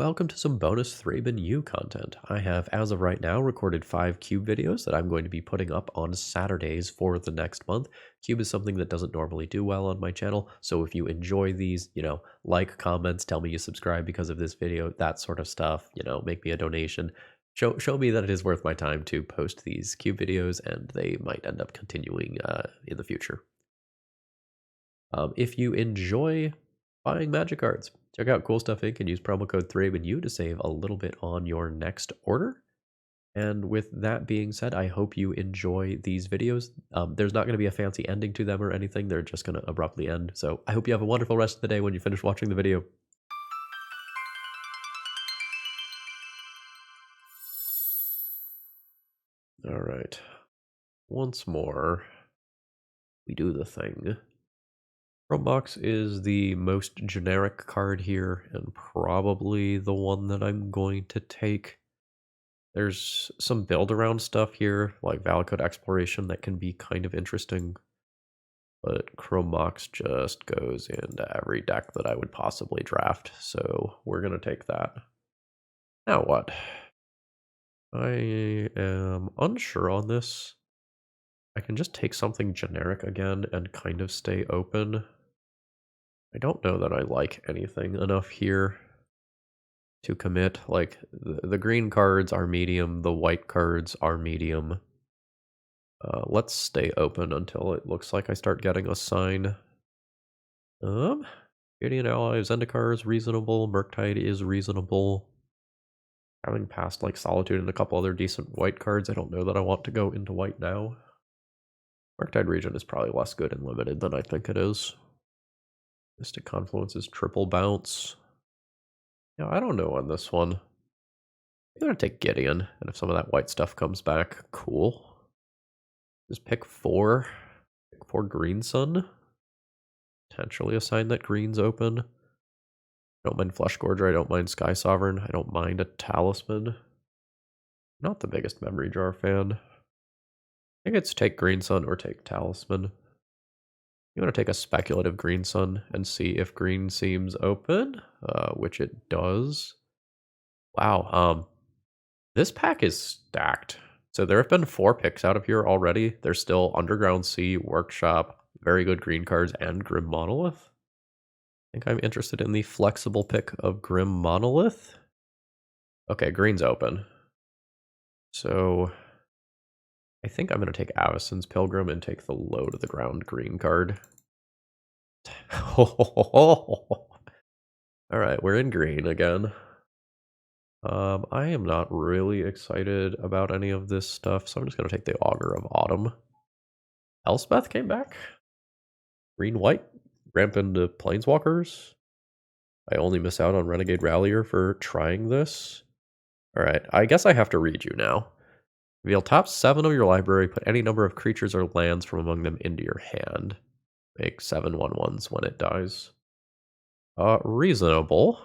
Welcome to some bonus ThrabenU content. I have, as of right now, recorded 5 Cube videos that I'm going to be putting up on Saturdays for the next month. Cube is something that doesn't normally do well on my channel, so if you enjoy these, like, comments, tell me you subscribe because of this video, that sort of stuff, make me a donation. Show me that it is worth my time to post these Cube videos, and they might end up continuing in the future. If you enjoy buying magic cards, check out Cool Stuff Inc. and use promo code ThrabenU to save a little bit on your next order. And with that being said, I hope you enjoy these videos. There's not going to be a fancy ending to them or anything. They're just going to abruptly end. So I hope you have a wonderful rest of the day when you finish watching the video. All right. Once more, we do the thing. Box is the most generic card here, and probably the one that I'm going to take. There's some build-around stuff here, like Valid Code Exploration, that can be kind of interesting. But Box just goes into every deck that I would possibly draft, so we're going to take that. Now what? I am unsure on this. I can just take something generic again and kind of stay open. I don't know that I like anything enough here to commit. Like, the green cards are medium, the white cards are medium. Let's stay open until it looks like I start getting a sign. Gideon Ally of Zendikar is reasonable, Murktide is reasonable. Having passed like Solitude and a couple other decent white cards, I don't know that I want to go into white now. Murktide Region is probably less good and limited than I think it is. Mystic Confluence is triple bounce. Yeah, I don't know on this one. I'm gonna take Gideon, and if some of that white stuff comes back, cool. Just pick 4. Pick 4 Green Sun. Potentially a sign that green's open. I don't mind Flesh Gorger, I don't mind Sky Sovereign, I don't mind a Talisman. Not the biggest Memory Jar fan. I think it's take Green Sun or take Talisman. You want to take a speculative Green Sun and see if green seems open, which it does. Wow, this pack is stacked. So there have been 4 picks out of here already. There's still Underground Sea, Workshop, very good green cards, and Grim Monolith. I think I'm interested in the flexible pick of Grim Monolith. Okay, green's open. So I think I'm going to take Avacyn's Pilgrim and take the low to the ground green card. Alright, we're in green again. I am not really excited about any of this stuff, so I'm just going to take the Augur of Autumn. Elspeth came back. Green-white. Ramp into Planeswalkers. I only miss out on Renegade Rallier for trying this. Alright, I guess I have to read you now. Reveal top 7 of your library, put any number of creatures or lands from among them into your hand. Make 7 1/1s when it dies. Reasonable.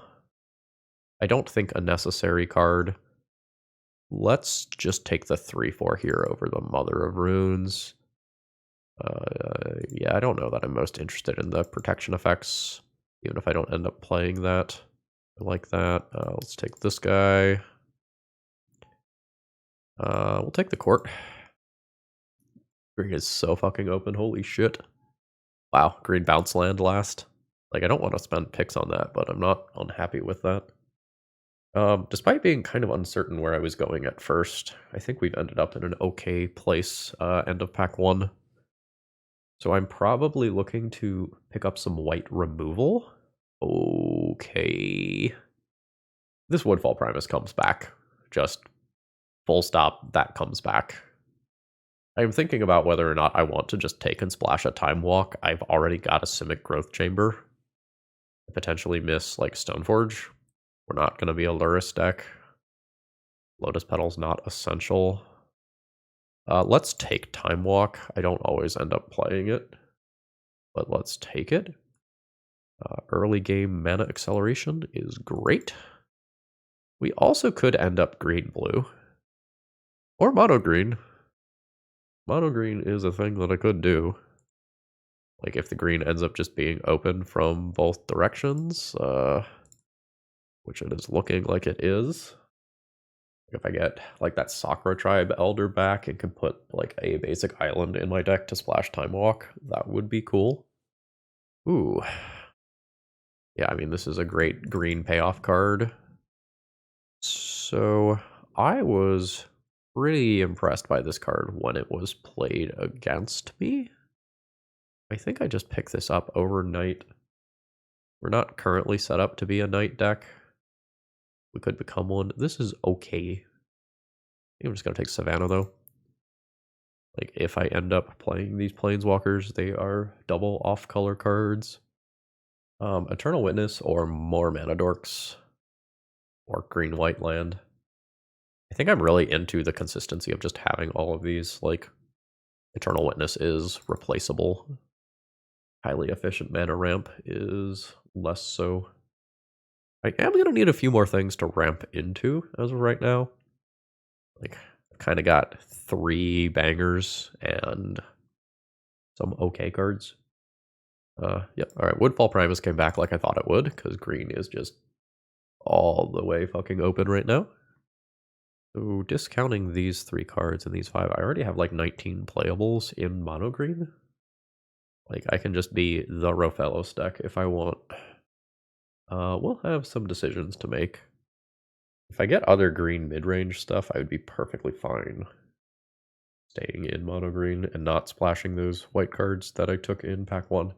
I don't think a necessary card. Let's just take the 3/4 here over the Mother of Runes. Yeah, I don't know that I'm most interested in the protection effects, even if I don't end up playing that. I like that. Let's take this guy. We'll take the court. Green is so fucking open, holy shit. Wow, green bounce land last. Like, I don't want to spend picks on that, but I'm not unhappy with that. Despite being kind of uncertain where I was going at first, I think we've ended up in an okay place end of pack 1. So I'm probably looking to pick up some white removal. Okay. This Woodfall Primus comes back. Just full stop, that comes back. I'm thinking about whether or not I want to just take and splash a Time Walk. I've already got a Simic Growth Chamber. I potentially miss, like, Stoneforge. We're not going to be a Lurrus deck. Lotus Petal's not essential. Let's take Time Walk. I don't always end up playing it, but let's take it. Early game mana acceleration is great. We also could end up green-blue. Or mono-green. Mono-green is a thing that I could do. Like, if the green ends up just being open from both directions. which it is looking like it is. If I get like that Sakura Tribe Elder back and can put like a basic island in my deck to splash Time Walk, that would be cool. Ooh. Yeah, I mean, this is a great green payoff card. So I was pretty impressed by this card when it was played against me. I think I just picked this up overnight. We're not currently set up to be a night deck. We could become one. This is okay. I think I'm just going to take Savannah, though. Like, if I end up playing these Planeswalkers, they are double off-color cards. Eternal Witness or more Mana Dorks. Or green-white land. I think I'm really into the consistency of just having all of these. Like, Eternal Witness is replaceable. Highly efficient mana ramp is less so. I am going to need a few more things to ramp into as of right now. Like, I kind of got 3 bangers and some okay cards. Yep. All right. Woodfall Primus came back like I thought it would, because green is just all the way fucking open right now. So discounting these 3 cards and these 5, I already have like 19 playables in mono green. Like, I can just be the Rofellos deck if I want. We'll have some decisions to make. If I get other green mid-range stuff, I would be perfectly fine staying in mono green and not splashing those white cards that I took in pack 1.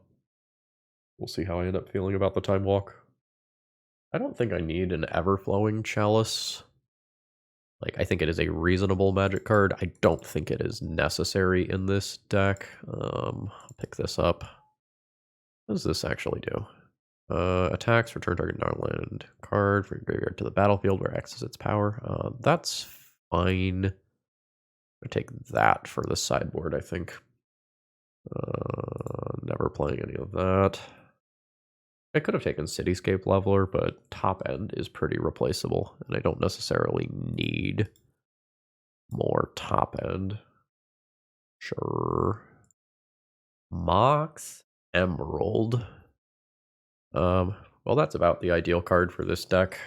We'll see how I end up feeling about the Time Walk. I don't think I need an Everflowing Chalice. Like, I think it is a reasonable magic card. I don't think it is necessary in this deck. I'll pick this up. What does this actually do? Attacks, return target non-land card from your graveyard to the battlefield where X is its power. That's fine. I'm gonna take that for the sideboard, I think. Never playing any of that. I could have taken Cityscape Leveler, but top end is pretty replaceable, and I don't necessarily need more top end. Sure. Mox Emerald. Well, that's about the ideal card for this deck.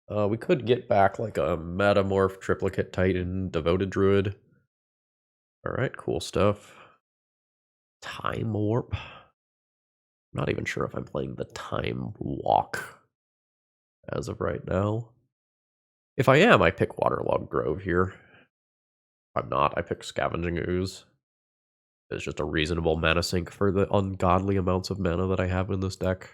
We could get back like a Metamorph, Triplicate Titan, Devoted Druid. Alright, cool stuff. Time Warp. I'm not even sure if I'm playing the Time Walk as of right now. If I am, I pick Waterlogged Grove here. If I'm not, I pick Scavenging Ooze. It's just a reasonable mana sink for the ungodly amounts of mana that I have in this deck.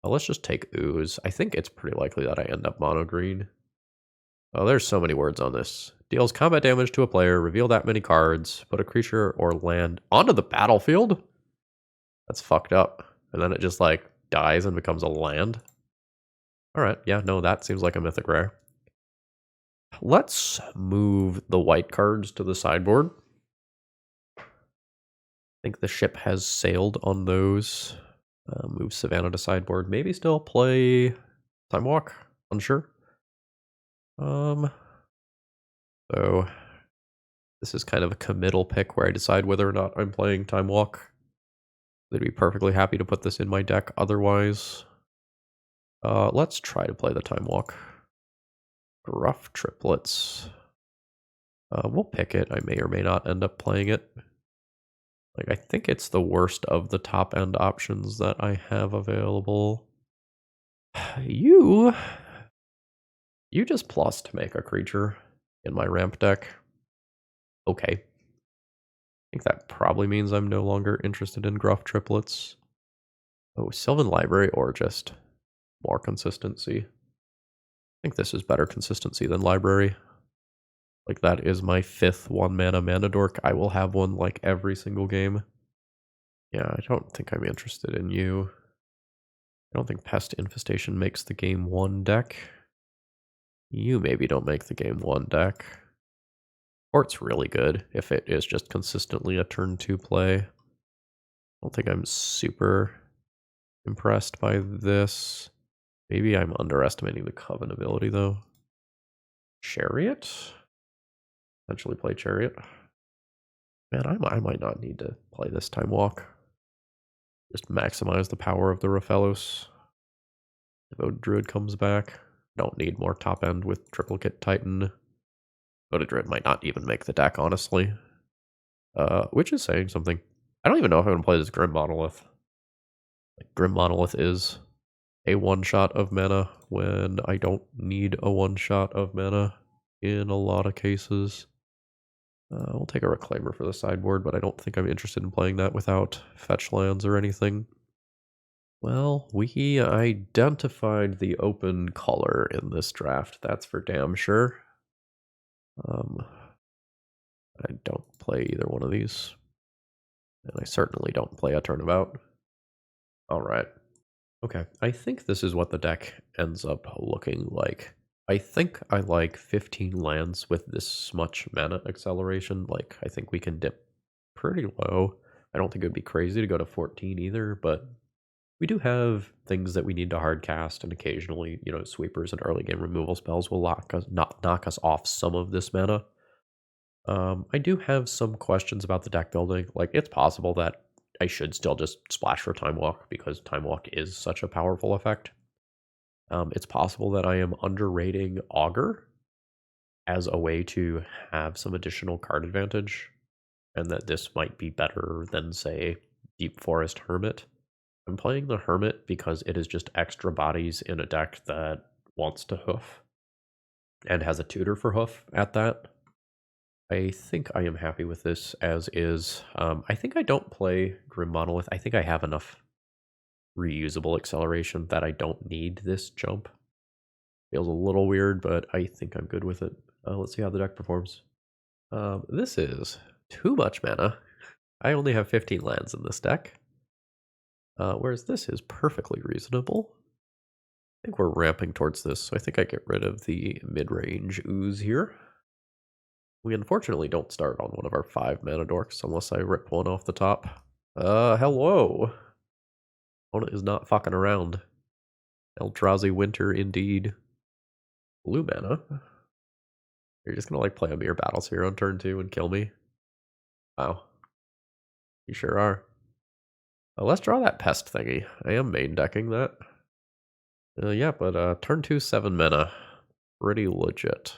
Let's just take Ooze. I think it's pretty likely that I end up mono green. Oh, there's so many words on this. Deals combat damage to a player, reveal that many cards, put a creature or land onto the battlefield? That's fucked up. And then it just like dies and becomes a land. Alright, yeah, no, that seems like a mythic rare. Let's move the white cards to the sideboard. I think the ship has sailed on those. Move Savannah to sideboard. Maybe still play Time Walk. Unsure. So this is kind of a committal pick where I decide whether or not I'm playing Time Walk. I'd be perfectly happy to put this in my deck otherwise. Let's try to play the Time Walk. Gruff Triplets. We'll pick it. I may or may not end up playing it. Like, I think it's the worst of the top end options that I have available. You just plus to make a creature in my ramp deck. Okay. I think that probably means I'm no longer interested in Gruff Triplets. Oh, Sylvan Library or just more consistency. I think this is better consistency than Library. Like, that is my 5th 1-mana mana dork. I will have one like every single game. Yeah, I don't think I'm interested in you. I don't think Pest Infestation makes the game 1 deck. You maybe don't make the game 1 deck. Or it's really good if it is just consistently a turn 2 play. I don't think I'm super impressed by this. Maybe I'm underestimating the Coven ability, though. Chariot? Potentially play Chariot. Man, I might not need to play this Time Walk. Just maximize the power of the Rofellos. Devoted Druid comes back. Don't need more top end with Triplicate Titan. Devoted Druid might not even make the deck, honestly. Which is saying something. I don't even know if I'm going to play this Grim Monolith. Like, Grim Monolith is a one-shot of mana when I don't need a one-shot of mana in a lot of cases. We'll take a Reclaimer for the sideboard, but I don't think I'm interested in playing that without fetch lands or anything. Well, we identified the open color in this draft, that's for damn sure. I don't play either one of these. And I certainly don't play a turnabout. Alright. Okay, I think this is what the deck ends up looking like. I think I like 15 lands with this much mana acceleration. Like, I think we can dip pretty low. I don't think it would be crazy to go to 14 either, but we do have things that we need to hard cast, and occasionally, you know, sweepers and early game removal spells will knock us off some of this mana. I do have some questions about the deck building. Like, it's possible that I should still just splash for Time Walk because Time Walk is such a powerful effect. It's possible that I am underrating Augur as a way to have some additional card advantage, and that this might be better than, say, Deep Forest Hermit. I'm playing the Hermit because it is just extra bodies in a deck that wants to hoof and has a tutor for hoof at that. I think I am happy with this as is. I think I don't play Grim Monolith. I think I have enough reusable acceleration that I don't need this jump. Feels a little weird, but I think I'm good with it. Let's see how the deck performs. This is too much mana. I only have 15 lands in this deck. Whereas this is perfectly reasonable. I think we're ramping towards this, so I think I get rid of the mid-range ooze here. We unfortunately don't start on one of our 5 mana dorks unless I rip one off the top. Hello! Opponent is not fucking around. Eldrazi Winter indeed. Blue mana. You're just gonna like play a Mere Battles here on turn 2 and kill me? Wow. You sure are. Let's draw that pest thingy. I am main decking that. Yeah, but turn 2 7 mana. Pretty legit.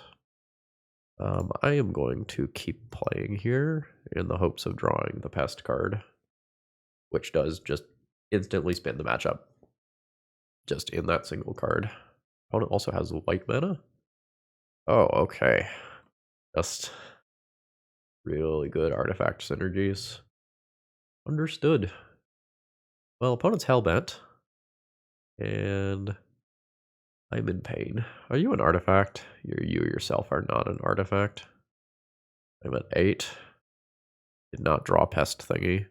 I am going to keep playing here in the hopes of drawing the pest card, which does just instantly spin the matchup. Just in that single card. Opponent also has white mana. Oh, okay. Just really good artifact synergies. Understood. Well, opponent's hellbent. And I'm in pain. Are you an artifact? You yourself are not an artifact. I'm at 8. Did not draw pest thingy.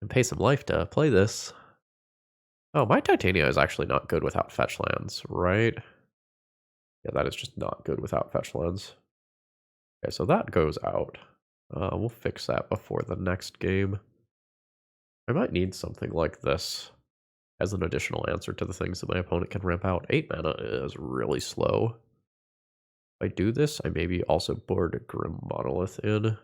And pay some life to play this. Oh, my Titania is actually not good without fetch lands, right? Yeah, that is just not good without fetch lands. Okay, so that goes out. We'll fix that before the next game. I might need something like this as an additional answer to the things that my opponent can ramp out. 8 mana is really slow. If I do this, I maybe also board a Grim Monolith in.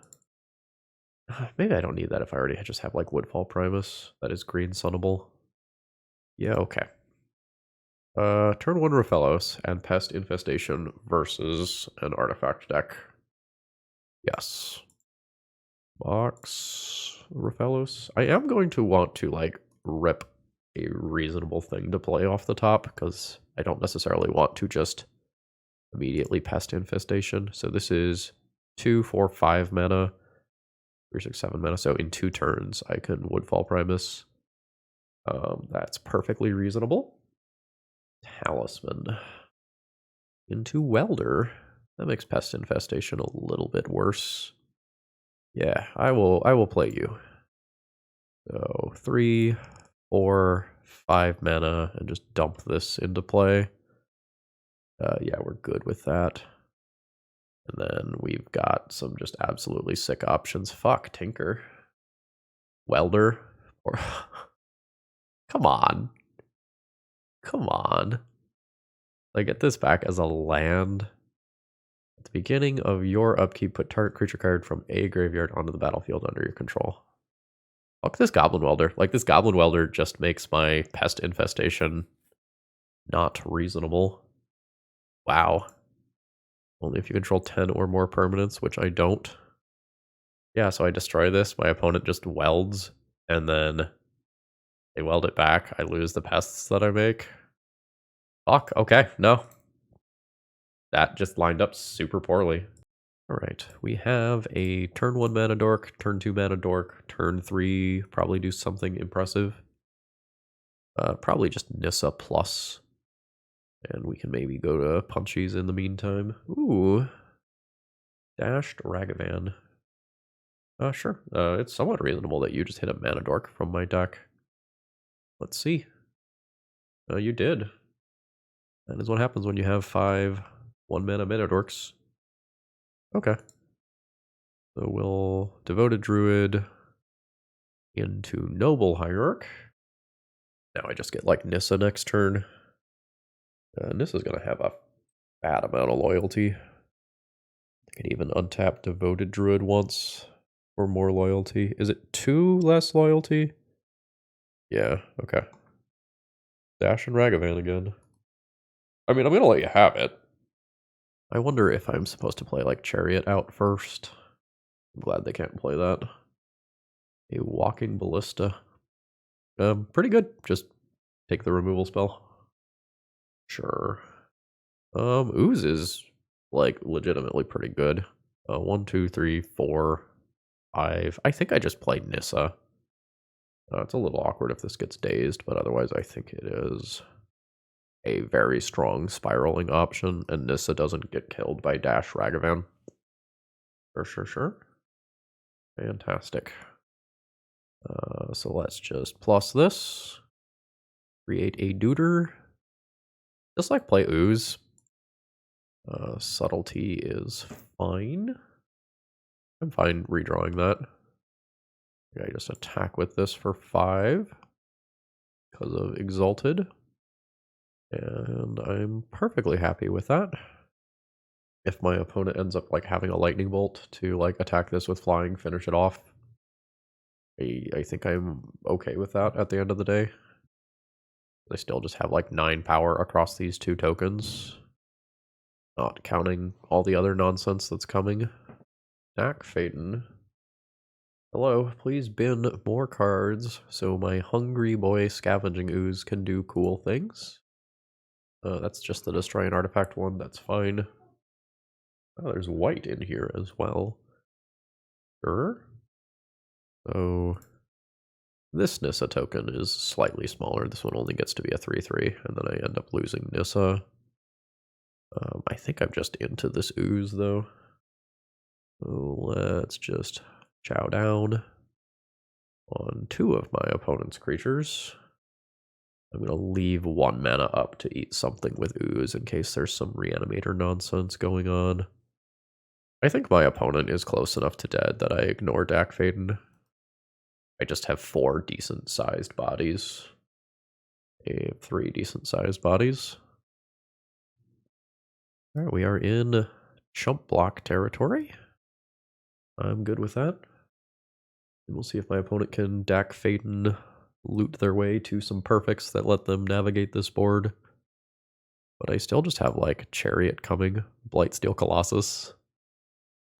Maybe I don't need that if I already just have like Woodfall Primus that is green sunnable. Yeah, okay. Turn 1 Refellos and Pest Infestation versus an artifact deck. Yes. Box Refellos. I am going to want to like rip a reasonable thing to play off the top because I don't necessarily want to just immediately Pest Infestation. So this is 2, 4, 5 mana, 3, 6, 7 mana. So in 2 turns, I can Woodfall Primus. That's perfectly reasonable. Talisman into Welder. That makes Pest Infestation a little bit worse. Yeah, I will play you. So 3, 4, 5 mana, and just dump this into play. Yeah, we're good with that. And then we've got some just absolutely sick options. Fuck, Tinker. Welder. Or come on. Come on. I get this back as a land. At the beginning of your upkeep, put target creature card from a graveyard onto the battlefield under your control. Fuck this Goblin Welder. Like, this Goblin Welder just makes my Pest Infestation Not reasonable. Wow. Only if you control 10 or more permanents, which I don't. Yeah, so I destroy this, my opponent just welds, and then they weld it back. I lose the pests that I make. Fuck, okay, no. That just lined up super poorly. Alright, we have a turn 1 mana dork, turn 2 mana dork, turn 3, probably do something impressive. Probably just Nissa plus. And we can maybe go to Punchies in the meantime. Ooh. Dashed Ragavan. Sure. It's somewhat reasonable that you just hit a mana dork from my deck. Let's see. You did. That is what happens when you have 5 1-mana mana dorks. Okay. So we'll Devoted Druid into Noble Hierarch. Now I just get like Nissa next turn. Nissa's gonna have a bad amount of loyalty. I can even untap Devoted Druid once for more loyalty. Is it 2 less loyalty? Yeah, okay. Dash and Ragavan again. I mean, I'm gonna let you have it. I wonder if I'm supposed to play like Chariot out first. I'm glad they can't play that. A Walking Ballista. Pretty good. Just take the removal spell. Sure. Ooze is like legitimately pretty good. 1, 2, 3, 4, 5. I think I just played Nissa. It's a little awkward if this gets dazed, but otherwise I think it is a very strong spiraling option, and Nissa doesn't get killed by Dash Ragavan. Sure. Fantastic. So let's just plus this. Create a Deuter. Just like play Ooze. Subtlety is fine. I'm fine redrawing that. Yeah, I just attack with this for 5 because of Exalted. And I'm perfectly happy with that. If my opponent ends up like having a lightning bolt to like attack this with flying, finish it off, I think I'm okay with that at the end of the day. They still just have like 9 power across these 2 tokens. Not counting all the other nonsense that's coming. Faden. Hello, please bin more cards so my hungry boy Scavenging Ooze can do cool things. That's just the Destroy an Artifact one, that's fine. Oh, there's white in here as well. Sure. So this Nissa token is slightly smaller. This one only gets to be a 3/3, and then I end up losing Nissa. I think I'm just into this Ooze though. So let's just chow down on 2 of my opponent's creatures. I'm going to leave 1 mana up to eat something with Ooze in case there's some Reanimator nonsense going on. I think my opponent is close enough to dead that I ignore Dak Faden. I just have 4 decent-sized bodies. I have 3 decent-sized bodies. Alright, we are in chump block territory. I'm good with that. And we'll see if my opponent can Dak Faden loot their way to some perfects that let them navigate this board. But I still just have like Chariot coming, Blightsteel Colossus.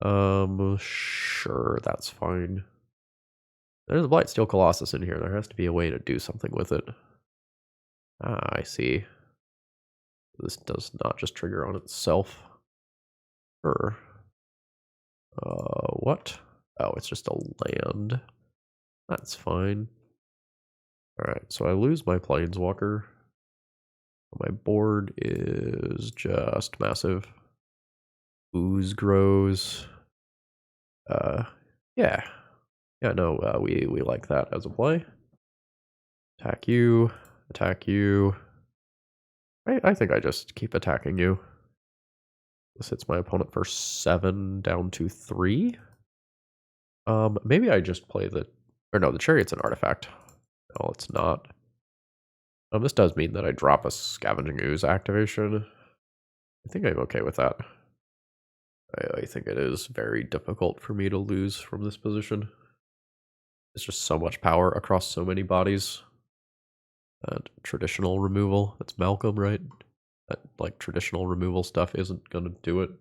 Sure, that's fine. There's a Blightsteel Colossus in here. There has to be a way to do something with it. Ah, I see. This does not just trigger on itself. Sure. What? Oh, it's just a land. That's fine. Alright, so I lose my Planeswalker. My board is just massive. Ooze grows. Yeah. Yeah, no, we like that as a play. Attack you. Attack you. I think I just keep attacking you. This hits my opponent for 7 down to 3. Maybe I just play the... Or no, the Chariot's an artifact. No, it's not. This does mean that I drop a Scavenging Ooze activation. I think I'm okay with that. I think it is very difficult for me to lose from this position. It's just so much power across so many bodies. Traditional removal. That's Malcolm, right? That, like, traditional removal stuff isn't gonna do it.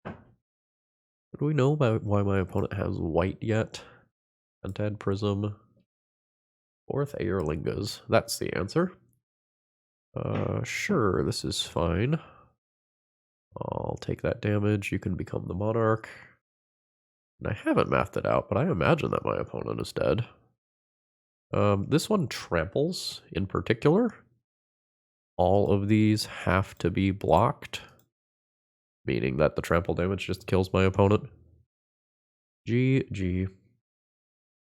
Do we know about why my opponent has white yet? Pentad Prism. Fourth Aerlingas. That's the answer. Sure, this is fine. I'll take that damage. You can become the Monarch. And I haven't mathed it out, but I imagine that my opponent is dead. This one tramples in particular. All of these have to be blocked, meaning that the trample damage just kills my opponent. GG.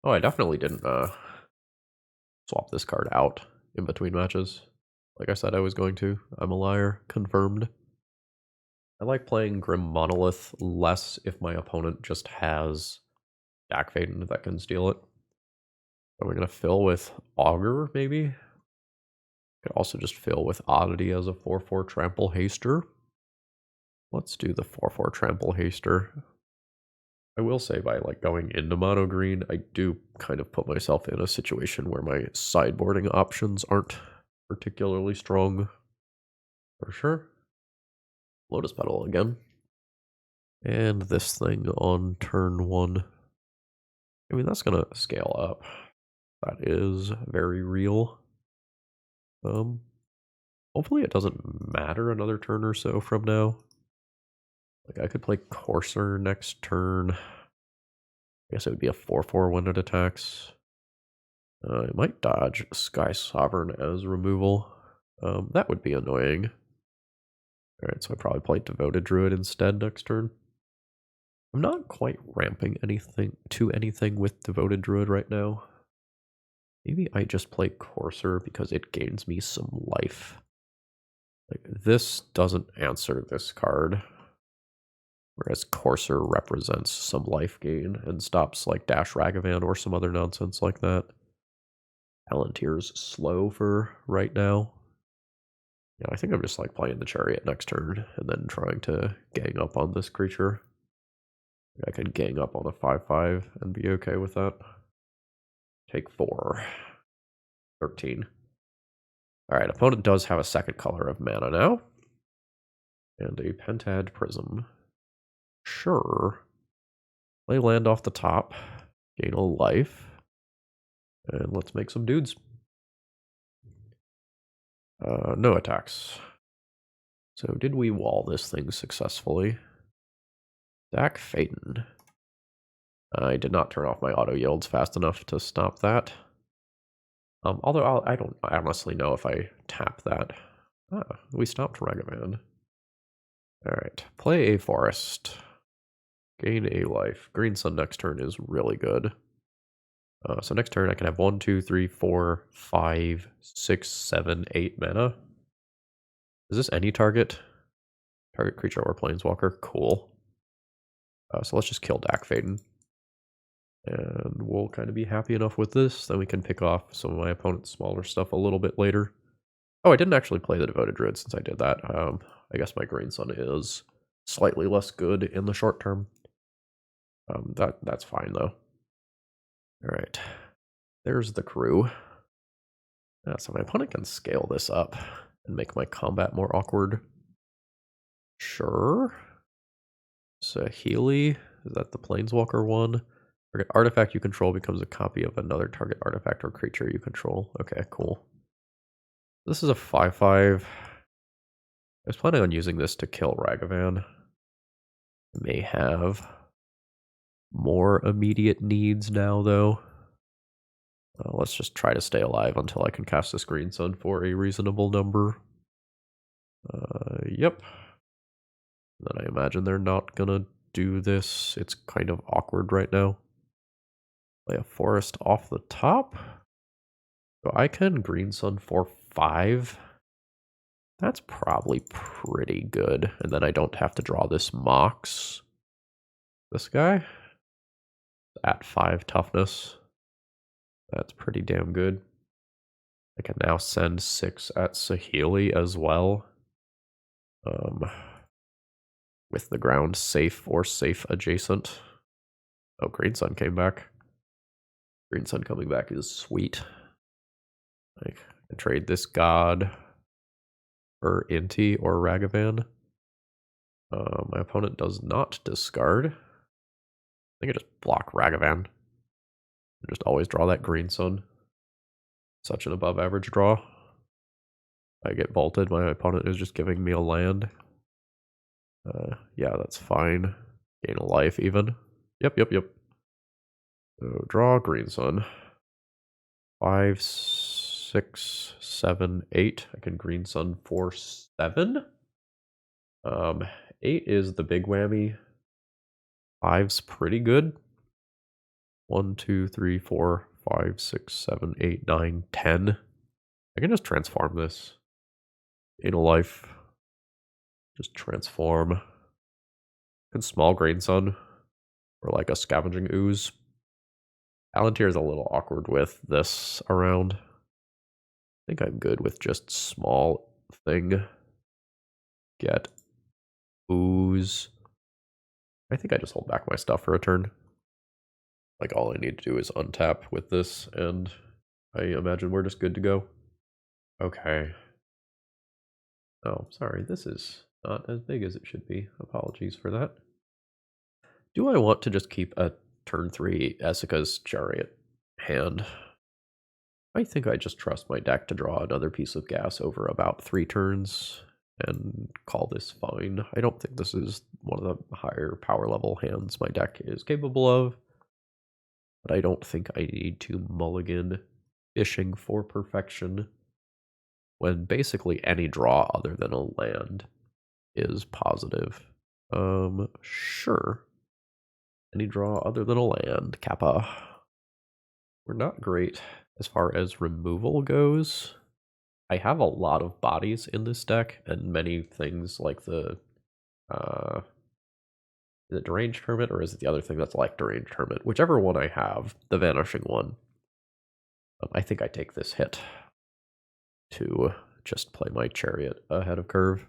Oh, I definitely didn't swap this card out in between matches. Like I said I was going to. I'm a liar. Confirmed. I like playing Grim Monolith less if my opponent just has Dak Faden that can steal it. So we're going to fill with Augur, maybe? Could also just fill with Oddity as a 4-4 Trample Haster. Let's do the 4-4 Trample Haster. I will say by like going into mono green, I do kind of put myself in a situation where my sideboarding options aren't particularly strong. For sure. Lotus Petal again. And this thing on turn 1. I mean, that's going to scale up. That is very real. Hopefully it doesn't matter another turn or so from now. Like, I could play Courser next turn. I guess it would be a 4-4 when it attacks. I might dodge Sky Sovereign as removal. That would be annoying. Alright, so I probably play Devoted Druid instead next turn. I'm not quite ramping anything with Devoted Druid right now. Maybe I just play Courser because it gains me some life. Like, this doesn't answer this card. Whereas Courser represents some life gain and stops like Dash Ragavan or some other nonsense like that. Palantir's slow for right now. Yeah, I think I'm just like playing the Chariot next turn and then trying to gang up on this creature. I can gang up on a 5-5 and be okay with that. Take 4. 13. Alright, opponent does have a second color of mana now. And a Pentad Prism. Sure. Play land off the top. Gain a life. And let's make some dudes. No attacks. So did we wall this thing successfully? Dak Faden. I did not turn off my auto yields fast enough to stop that. Although I don't honestly know if I tap that. Ah, we stopped Ragavan. Alright, play a forest. Gain a life. Green Sun next turn is really good. So next turn I can have 1, 2, 3, 4, 5, 6, 7, 8 mana. Is this any target? Target creature or planeswalker? Cool. So let's just kill Dak Faden. And we'll kind of be happy enough with this. Then we can pick off some of my opponent's smaller stuff a little bit later. Oh, I didn't actually play the Devoted Druid since I did that. I guess my Green Sun is slightly less good in the short term. That's fine though. Alright. There's the crew. So my opponent can scale this up and make my combat more awkward. Sure. Saheeli, is that the Planeswalker one? Target artifact you control becomes a copy of another target artifact or creature you control. Okay, cool. This is a 5-5. I was planning on using this to kill Ragavan. I may have more immediate needs now, though. Let's just try to stay alive until I can cast this Green Sun for a reasonable number. Yep. Then I imagine they're not gonna do this. It's kind of awkward right now. Play a forest off the top. So I can Green Sun for 5. That's probably pretty good. And then I don't have to draw this Mox. This guy? At 5 toughness. That's pretty damn good. I can now send 6 at Saheeli as well. With the ground safe or safe adjacent. Oh, Green Sun came back. Green Sun coming back is sweet. Like, I can trade this god for Inti or Ragavan. My opponent does not discard. I think I just block Ragavan. And just always draw that green sun. Such an above average draw. I get vaulted, my opponent is just giving me a land. Yeah, that's fine. Gain a life even. Yep. So draw green sun. 5, 6, 7, 8. I can green sun for 7. 8 is the big whammy. 5's pretty good. 1, 2, 3, 4, 5, 6, 7, 8, 9, 10. I can just transform this. Gain a life. Just transform. Can small green sun. Or like a scavenging ooze. Palantir is a little awkward with this around. I think I'm good with just small thing. Get ooze. I think I just hold back my stuff for a turn. Like all I need to do is untap with this, and I imagine we're just good to go. Okay. Oh, sorry, this is not as big as it should be. Apologies for that. Do I want to just keep a turn 3 Essica's Chariot hand? I think I just trust my deck to draw another piece of gas over about 3 turns and call this fine. I don't think this is one of the higher power level hands my deck is capable of, but I don't think I need to mulligan fishing for perfection when basically any draw other than a land is positive. Sure. Any draw other than a land, Kappa. We're not great as far as removal goes. I have a lot of bodies in this deck, and many things like the is it Deranged Hermit, or is it the other thing that's like Deranged Hermit? Whichever one I have, the Vanishing one. I think I take this hit to just play my Chariot ahead of curve.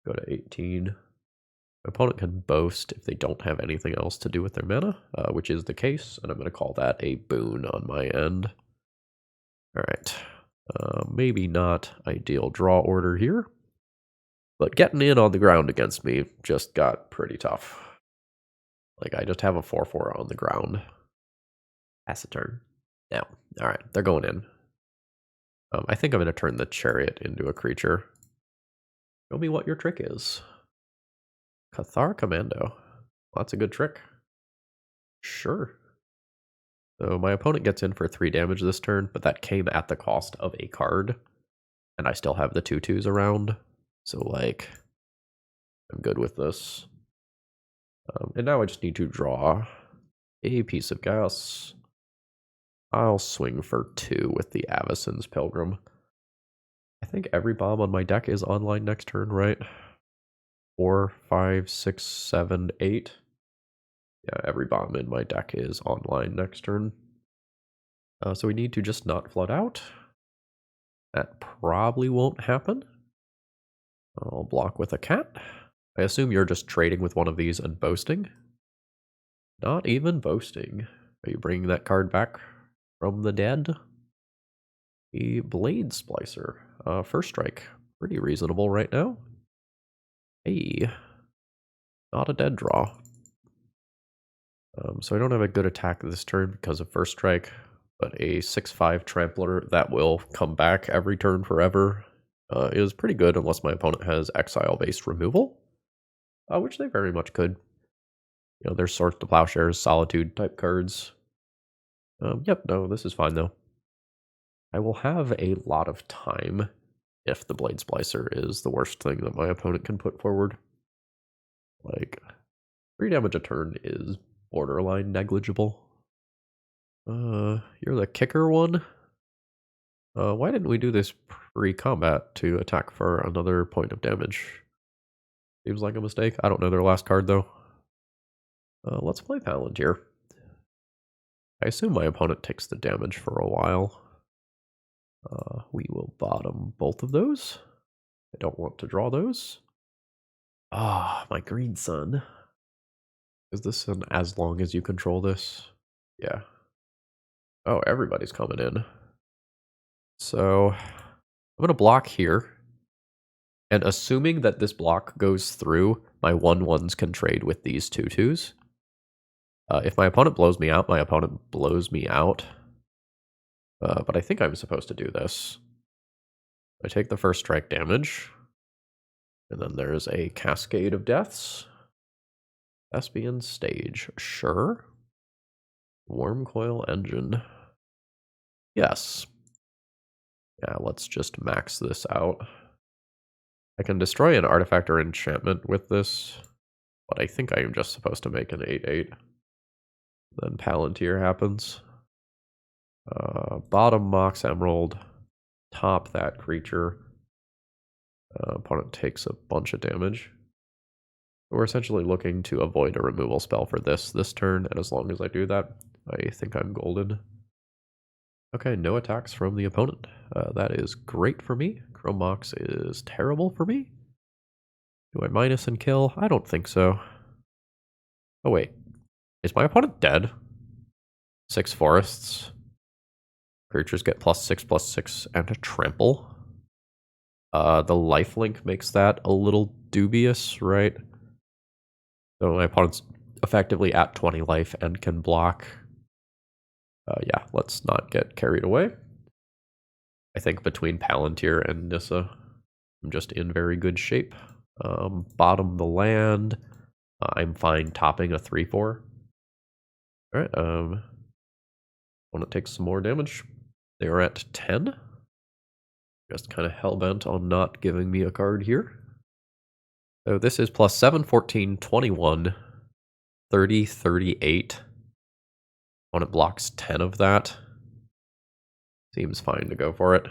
Go to 18. My opponent can boast if they don't have anything else to do with their mana, which is the case, and I'm going to call that a boon on my end. Alright. Maybe not ideal draw order here, but getting in on the ground against me just got pretty tough. Like, I just have a 4/4 on the ground. Pass a turn. Now, alright, they're going in. I think I'm going to turn the Chariot into a creature. Show me what your trick is. Cathar Commando. Well, that's a good trick. Sure. So my opponent gets in for 3 damage this turn, but that came at the cost of a card. And I still have the 2/2s around. So, like, I'm good with this. And now I just need to draw a piece of gas. I'll swing for 2 with the Avacyn's Pilgrim. I think every bomb on my deck is online next turn, right? 4, 5, 6, 7, 8. Yeah, every bomb in my deck is online next turn. So we need to just not flood out. That probably won't happen. I'll block with a cat. I assume you're just trading with one of these and boasting. Not even boasting. Are you bringing that card back from the dead? The Blade Splicer. First strike. Pretty reasonable right now. Hey. Not a dead draw. So I don't have a good attack this turn because of first strike, but a 6/5 Trampler that will come back every turn forever is pretty good unless my opponent has exile-based removal, which they very much could. You know, there's Swords to Plowshares, Solitude type cards. Yep, no, this is fine though. I will have a lot of time if the Blade Splicer is the worst thing that my opponent can put forward. Like, 3 damage a turn is borderline negligible. You're the kicker one? Why didn't we do this pre-combat to attack for another point of damage? Seems like a mistake. I don't know their last card, though. Let's play Palantir. I assume my opponent takes the damage for a while. We will bottom both of those. I don't want to draw those. Ah, my green sun. Is this an as long as you control this? Yeah. Oh, everybody's coming in. So I'm going to block here. And assuming that this block goes through, my 1/1s can trade with these 2/2s. If my opponent blows me out, my opponent blows me out. But I think I'm supposed to do this. I take the first strike damage. And then there's a cascade of deaths. Thespian stage, sure. Worm coil engine. Yes. Yeah, let's just max this out. I can destroy an artifact or enchantment with this, but I think I am just supposed to make an 8/8. Then Palantir happens. Bottom Mox Emerald. Top that creature. Opponent takes a bunch of damage. We're essentially looking to avoid a removal spell for this turn, and as long as I do that, I think I'm golden. Okay, no attacks from the opponent. That is great for me. Chrome Mox is terrible for me. Do I minus and kill? I don't think so. Oh wait, is my opponent dead? 6 forests. Creatures get +6/+6 and a trample. The lifelink makes that a little dubious, right? So my opponent's effectively at 20 life and can block. Yeah, let's not get carried away. I think between Palantir and Nissa, I'm just in very good shape. Bottom the land. I'm fine topping a 3/4. Alright, opponent takes some more damage. They are at 10. Just kind of hell-bent on not giving me a card here. So this is +7, 14, 21, 30, 38. Opponent blocks 10 of that. Seems fine to go for it.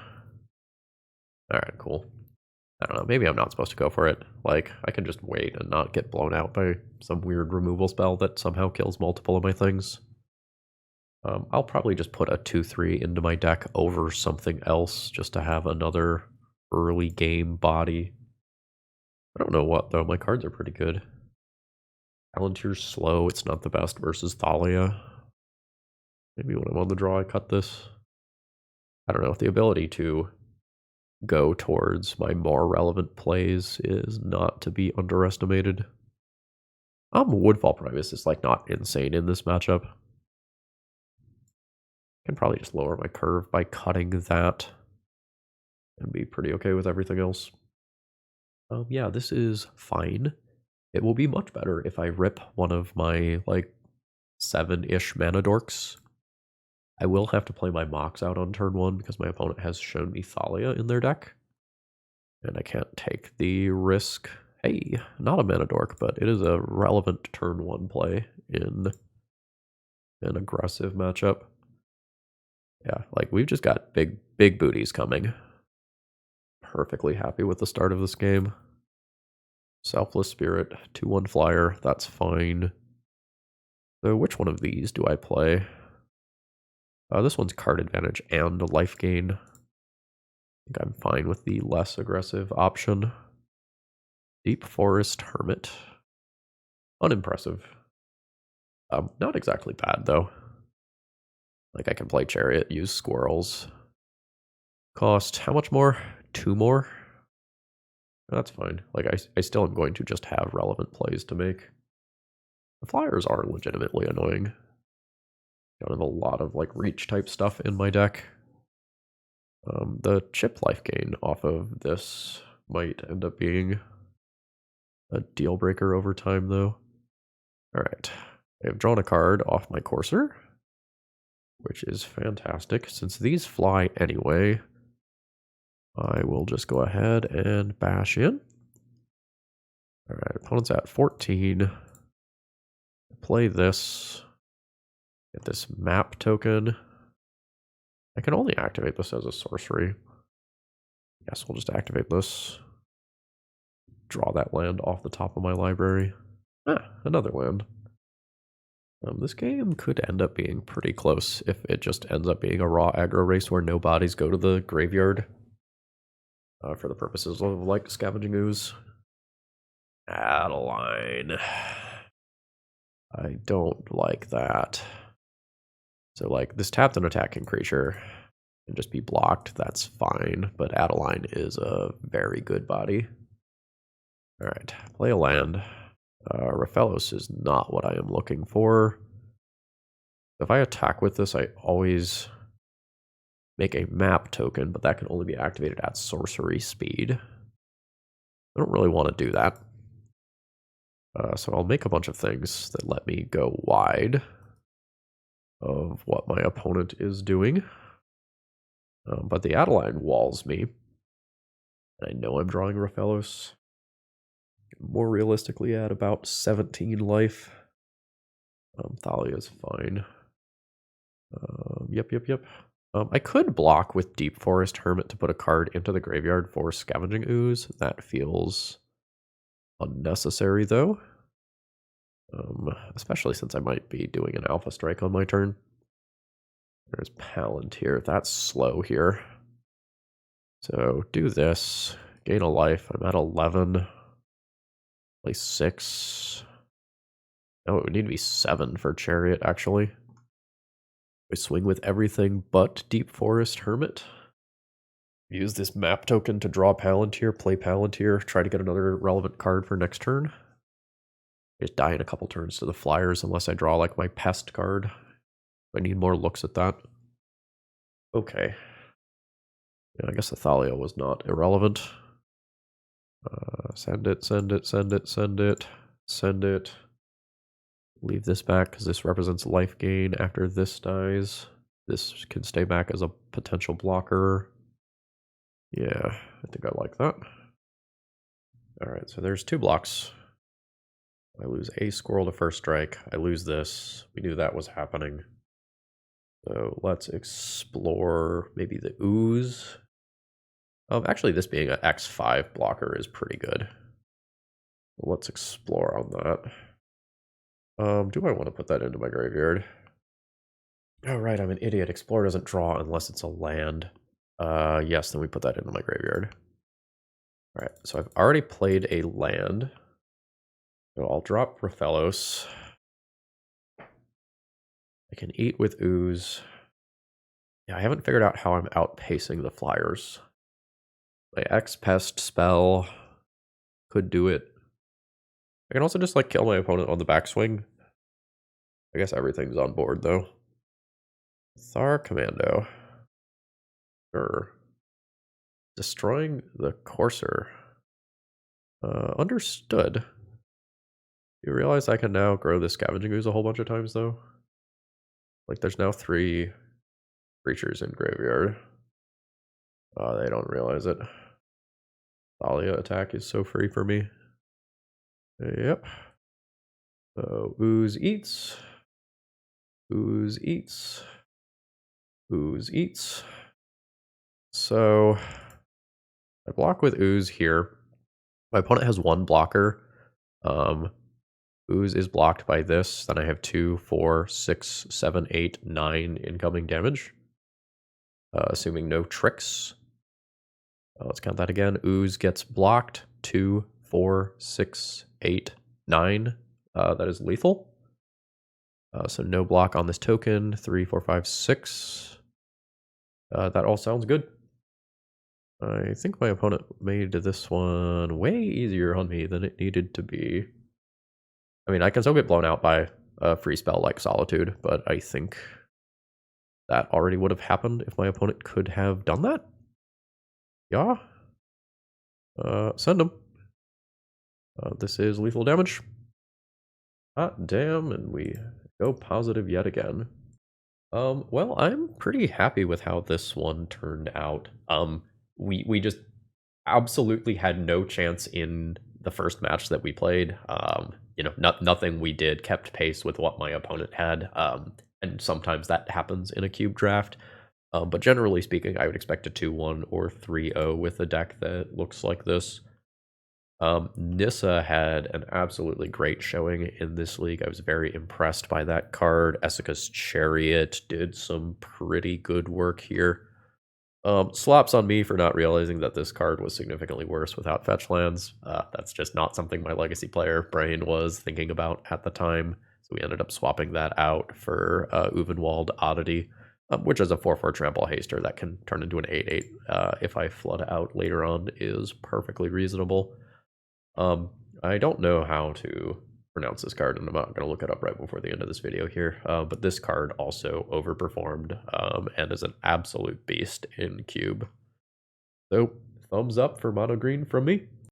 Alright, cool. I don't know, maybe I'm not supposed to go for it. Like, I can just wait and not get blown out by some weird removal spell that somehow kills multiple of my things. I'll probably just put a 2/3 into my deck over something else just to have another early game body. I don't know what, though. My cards are pretty good. Palantir's slow. It's not the best versus Thalia. Maybe when I'm on the draw, I cut this. I don't know. The ability to go towards my more relevant plays is not to be underestimated. Woodfall Primus is like not insane in this matchup. Can probably just lower my curve by cutting that and be pretty okay with everything else. Yeah, this is fine. It will be much better if I rip one of my like 7-ish mana dorks. I will have to play my Mox out on turn 1 because my opponent has shown me Thalia in their deck. And I can't take the risk. Hey, not a mana dork, but it is a relevant turn 1 play in an aggressive matchup. Yeah, like we've just got big booties coming. Perfectly happy with the start of this game. Selfless Spirit, 2/1 flyer, that's fine. So which one of these do I play? This one's card advantage and life gain. I think I'm fine with the less aggressive option. Deep Forest Hermit. Unimpressive. Not exactly bad, though. Like, I can play Chariot, use Squirrels. Cost how much more? 2 more? That's fine. Like, I still am going to just have relevant plays to make. The flyers are legitimately annoying. Don't have a lot of, like, reach type stuff in my deck. The chip life gain off of this might end up being a deal breaker over time, though. Alright. I have drawn a card off my Courser, which is fantastic. Since these fly anyway, I will just go ahead and bash in. Alright, opponent's at 14. Play this. Get this map token. I can only activate this as a sorcery. Guess we'll just activate this. Draw that land off the top of my library. Another land. This game could end up being pretty close if it just ends up being a raw aggro race where no bodies go to the graveyard for the purposes of like scavenging ooze. Adeline. I don't like that. So like this tapped an attacking creature and just be blocked, that's fine. But Adeline is a very good body. All right, play a land. Raphaelos is not what I am looking for. If I attack with this, I always make a map token, but that can only be activated at sorcery speed. I don't really want to do that. So I'll make a bunch of things that let me go wide of what my opponent is doing. But the Adeline walls me. I know I'm drawing Raphaelos. More realistically at about 17 life. Thalia's fine. Yep. I could block with Deep Forest Hermit to put a card into the graveyard for Scavenging Ooze. That feels unnecessary, though. Especially since I might be doing an Alpha Strike on my turn. There's Palantir. That's slow here. So do this. Gain a life. I'm at 11. Play 6. Oh, it would need to be 7 for Chariot, actually. I swing with everything but Deep Forest Hermit. Use this map token to draw Palantir, play Palantir, try to get another relevant card for next turn. I just die in a couple turns to the Flyers unless I draw like my Pest card. I need more looks at that. Okay. Yeah, I guess Athalia was not irrelevant. Send it. Leave this back because this represents life gain after this dies. This can stay back as a potential blocker. Yeah, I think I like that. Alright, so there's 2 blocks. I lose a squirrel to first strike. I lose this. We knew that was happening. So let's explore maybe the ooze. Actually, this being an X5 blocker is pretty good. Let's explore on that. Do I want to put that into my graveyard? Oh, right, I'm an idiot. Explore doesn't draw unless it's a land. Yes, then we put that into my graveyard. All right, so I've already played a land. So I'll drop Raphaelos. I can eat with ooze. Yeah, I haven't figured out how I'm outpacing the Flyers. My X-Pest spell could do it. I can also just like kill my opponent on the backswing. I guess everything's on board though. Thar Commando. Sure. Destroying the Courser. Understood. You realize I can now grow the Scavenging Ooze a whole bunch of times though? Like there's now 3 creatures in graveyard. They don't realize it. Thalia attack is so free for me. Yep. So ooze eats. Ooze eats. Ooze eats. So I block with ooze here. My opponent has 1 blocker. Ooze is blocked by this. Then I have 2, 4, 6, 7, 8, 9 incoming damage. Assuming no tricks. Let's count that again. Ooze gets blocked. 2, 4, 6, 8, 9. That is lethal. So no block on this token. 3, 4, 5, 6. That all sounds good. I think my opponent made this one way easier on me than it needed to be. I mean, I can still get blown out by a free spell like Solitude, but I think that already would have happened if my opponent could have done that. Yeah. Send him. This is lethal damage. Hot damn, and we go positive yet again. Well, I'm pretty happy with how this one turned out. We just absolutely had no chance in the first match that we played. You know, nothing we did kept pace with what my opponent had. And sometimes that happens in a cube draft. But generally speaking, I would expect a 2-1 or 3-0 with a deck that looks like this. Nissa had an absolutely great showing in this league. I was very impressed by that card. Essica's Chariot did some pretty good work here. Slaps on me for not realizing that this card was significantly worse without fetch lands. That's just not something my legacy player brain was thinking about at the time. So we ended up swapping that out for Uvenwald Oddity. which is a 4/4 trample haster that can turn into an 8/8 if I flood out later on, is perfectly reasonable. I don't know how to pronounce this card, and I'm not going to look it up right before the end of this video here, but this card also overperformed and is an absolute beast in cube. So, thumbs up for mono green from me.